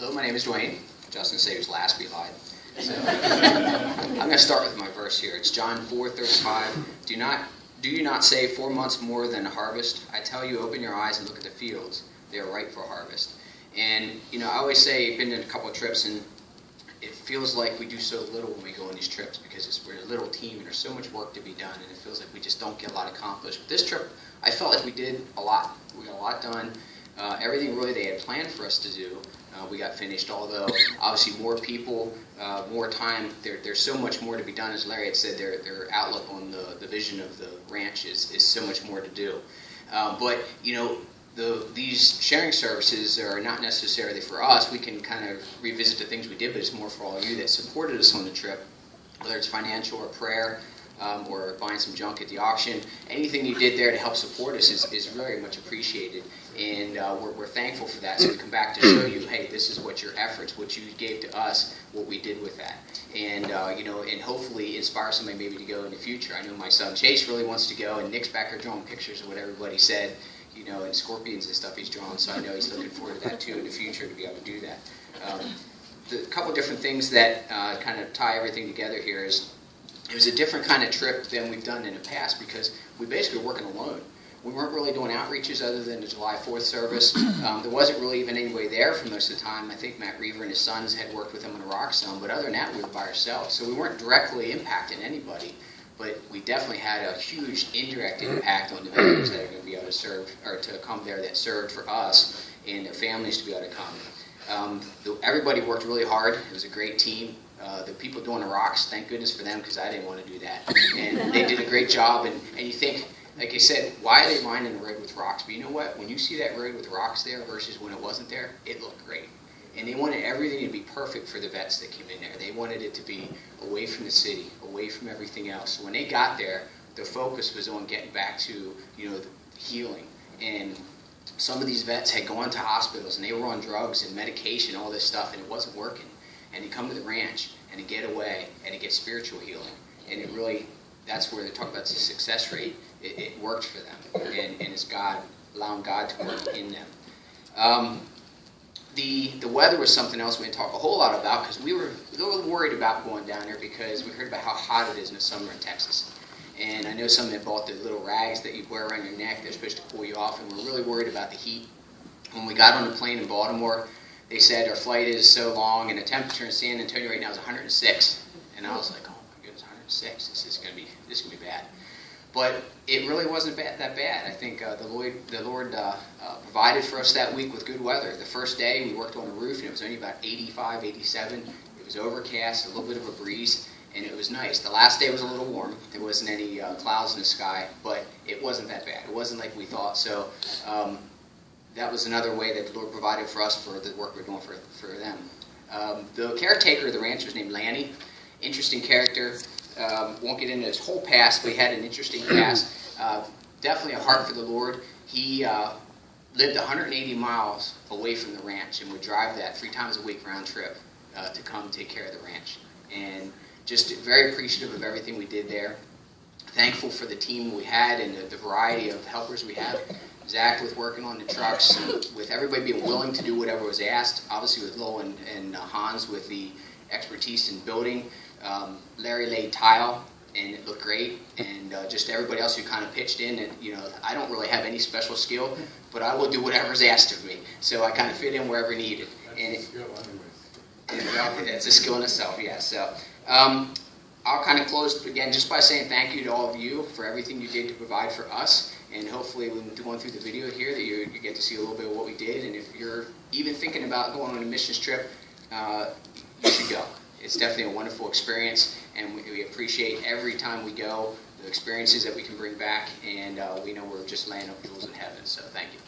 Hello, my name is Duane. Justin said he was last, we lied. So, I'm going to start with my verse here. It's John 4:35. Do you not say 4 months more than a harvest? I tell you, open your eyes and look at the fields. They are ripe for harvest. And, I always say, I've been on a couple of trips, and it feels like we do so little when we go on these trips because we're a little team and there's so much work to be done, and it feels like we just don't get a lot accomplished. But this trip, I felt like we did a lot. We got a lot done. Everything really they had planned for us to do, we got finished, although obviously more people, more time, there's so much more to be done. As Larry had said, their outlook on the vision of the ranch is so much more to do. But these sharing services are not necessarily for us. We can kind of revisit the things we did, but it's more for all of you that supported us on the trip, whether it's financial or prayer, or buying some junk at the auction. Anything you did there to help support us is very much appreciated, and we're thankful for that. So we come back to show you, hey, this is what your efforts, what you gave to us, what we did with that, and and hopefully inspire somebody maybe to go in the future. I know my son Chase really wants to go, and Nick's back there drawing pictures of what everybody said, and scorpions and stuff he's drawn. So I know he's looking forward to that too in the future, to be able to do that. The couple different things that kind of tie everything together here is, it was a different kind of trip than we've done in the past because we basically were working alone. We weren't really doing outreaches other than the July 4th service. There wasn't really even anybody there for most of the time. I think Matt Reaver and his sons had worked with him on the rock zone, but other than that, we were by ourselves. So we weren't directly impacting anybody, but we definitely had a huge indirect impact on the vendors that are going to be able to serve, or to come there, that served for us and their families to be able to come. Everybody worked really hard. It was a great team. The people doing the rocks, thank goodness for them, because I didn't want to do that. And they did a great job. And you think, like I said, why are they lining the road with rocks? But you know what? When you see that road with rocks there versus when it wasn't there, it looked great. And they wanted everything to be perfect for the vets that came in there. They wanted it to be away from the city, away from everything else. So when they got there, the focus was on getting back to, healing. And some of these vets had gone to hospitals, and they were on drugs and medication, all this stuff, and it wasn't working. And they come to the ranch, and they get away, and they get spiritual healing. And it really, that's where they talk about the success rate. It worked for them, and it's God, allowing God to work in them. The weather was something else we didn't talk a whole lot about, because we were a little worried about going down there because we heard about how hot it is in the summer in Texas. And I know some that bought the little rags that you wear around your neck. They're supposed to cool you off, and we're really worried about the heat. When we got on the plane in Baltimore, they said our flight is so long, and the temperature in San Antonio right now is 106. And I was like, oh my goodness, 106. This is gonna be bad. But it really wasn't that bad. I think the Lord provided for us that week with good weather. The first day we worked on the roof, and it was only about 85, 87. It was overcast, a little bit of a breeze, and it was nice. The last day was a little warm. There wasn't any clouds in the sky, but it wasn't that bad. It wasn't like we thought. So that was another way that the Lord provided for us for the work we're doing for them. The caretaker of the ranch was named Lanny. Interesting character. Won't get into his whole past, but he had an interesting past. Definitely a heart for the Lord. He lived 180 miles away from the ranch and would drive that 3 times a week round trip to come take care of the ranch. And just very appreciative of everything we did there. Thankful for the team we had and the variety of helpers we had. Zach with working on the trucks, with everybody being willing to do whatever was asked. Obviously with Lowell and Hans with the expertise in building. Larry laid tile, and it looked great. And just everybody else who kind of pitched in. And I don't really have any special skill, but I will do whatever's asked of me. So I kind of fit in wherever needed. It's a skill in itself, yeah. So I'll kind of close again just by saying thank you to all of you for everything you did to provide for us. And hopefully when going through the video here that you get to see a little bit of what we did. And if you're even thinking about going on a missions trip, you should go. It's definitely a wonderful experience, and we appreciate every time we go, the experiences that we can bring back, and we know we're just laying up jewels in heaven. So thank you.